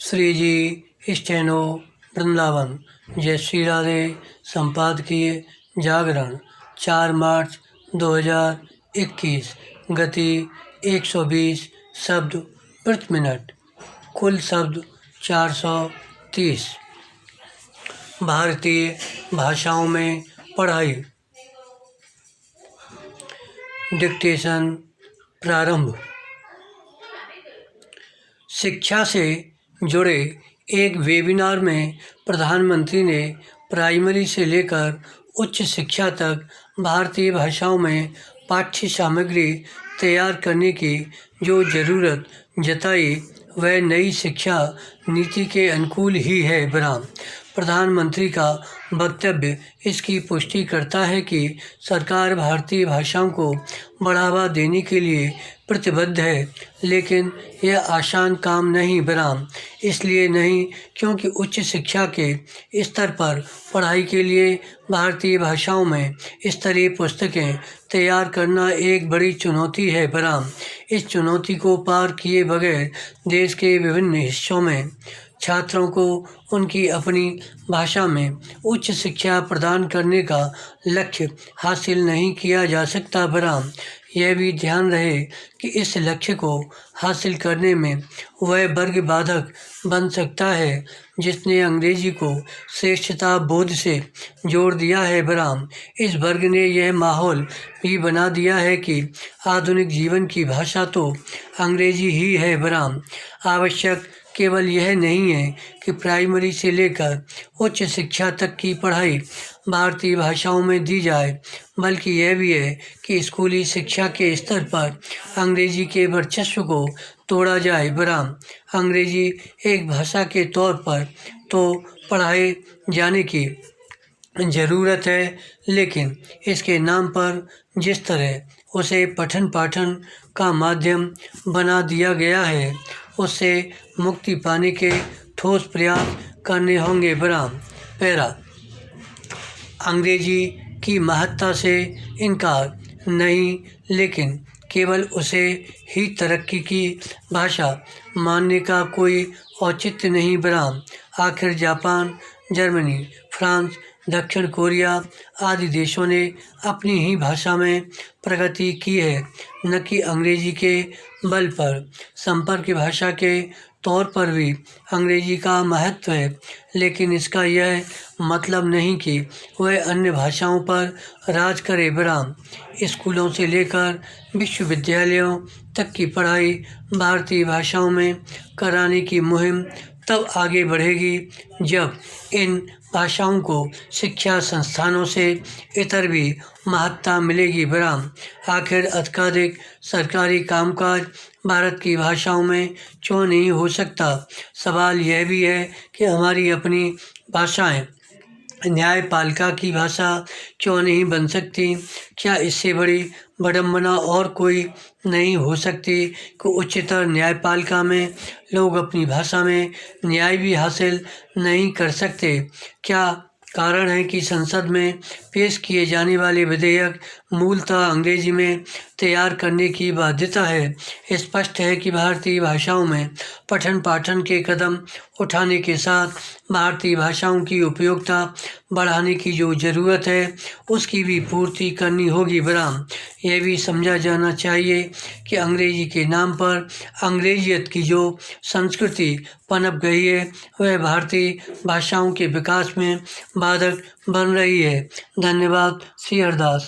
श्री जी steno Vrindavan. जय श्री राधे। संपादकीय जागरण 4 मार्च 2021। गति 120 शब्द प्रति मिनट। कुल शब्द 430। भारतीय भाषाओं में पढ़ाई। डिक्टेशन प्रारंभ। शिक्षा से जुड़े एक वेबिनार में प्रधानमंत्री ने प्राइमरी से लेकर उच्च शिक्षा तक भारतीय भाषाओं में पाठ्य सामग्री तैयार करने की जो ज़रूरत जताई वह नई शिक्षा नीति के अनुकूल ही है। प्रधानमंत्री का वक्तव्य इसकी पुष्टि करता है कि सरकार भारतीय भाषाओं को बढ़ावा देने के लिए प्रतिबद्ध है, लेकिन यह आसान काम नहीं। इसलिए नहीं क्योंकि उच्च शिक्षा के स्तर पर पढ़ाई के लिए भारतीय भाषाओं में स्तरीय पुस्तकें तैयार करना एक बड़ी चुनौती है। इस चुनौती को पार किए बगैर देश के विभिन्न हिस्सों में छात्रों को उनकी अपनी भाषा में उच्च शिक्षा प्रदान करने का लक्ष्य हासिल नहीं किया जा सकता। यह भी ध्यान रहे कि इस लक्ष्य को हासिल करने में वह वर्ग बाधक बन सकता है जिसने अंग्रेजी को श्रेष्ठता बोध से जोड़ दिया है। इस वर्ग ने यह माहौल भी बना दिया है कि आधुनिक जीवन की भाषा तो अंग्रेजी ही है। आवश्यक केवल यह नहीं है कि प्राइमरी से लेकर उच्च शिक्षा तक की पढ़ाई भारतीय भाषाओं में दी जाए, बल्कि यह भी है कि स्कूली शिक्षा के स्तर पर अंग्रेजी के वर्चस्व को तोड़ा जाए। अंग्रेजी एक भाषा के तौर पर तो पढ़ाए जाने की ज़रूरत है, लेकिन इसके नाम पर जिस तरह उसे पठन पाठन का माध्यम बना दिया गया है, उससे मुक्ति पाने के ठोस प्रयास करने होंगे। पैरा। अंग्रेजी की महत्ता से इनकार नहीं, लेकिन केवल उसे ही तरक्की की भाषा मानने का कोई औचित्य नहीं। आखिर जापान, जर्मनी, फ्रांस, दक्षिण कोरिया आदि देशों ने अपनी ही भाषा में प्रगति की है, न कि अंग्रेजी के बल पर। संपर्क भाषा के तौर पर भी अंग्रेजी का महत्व है, लेकिन इसका यह मतलब नहीं कि वह अन्य भाषाओं पर राज करे। स्कूलों से लेकर विश्वविद्यालयों तक की पढ़ाई भारतीय भाषाओं में कराने की मुहिम तब आगे बढ़ेगी जब इन भाषाओं को शिक्षा संस्थानों से इतर भी महत्ता मिलेगी। आखिर अधिकाधिक सरकारी कामकाज भारत की भाषाओं में क्यों नहीं हो सकता? सवाल यह भी है कि हमारी अपनी भाषाएं न्यायपालिका की भाषा क्यों नहीं बन सकती? क्या इससे बड़ी विडंबना और कोई नहीं हो सकती कि उच्चतर न्यायपालिका में लोग अपनी भाषा में न्याय भी हासिल नहीं कर सकते? क्या कारण है कि संसद में पेश किए जाने वाले विधेयक मूलतः अंग्रेजी में तैयार करने की बाध्यता है? स्पष्ट है कि भारतीय भाषाओं में पठन पाठन के कदम उठाने के साथ भारतीय भाषाओं की उपयोगिता बढ़ाने की जो ज़रूरत है उसकी भी पूर्ति करनी होगी। यह भी समझा जाना चाहिए कि अंग्रेजी के नाम पर अंग्रेजियत की जो संस्कृति पनप गई है वह भारतीय भाषाओं के विकास में बाधक बन रही है। धन्यवाद। श्री हरदास।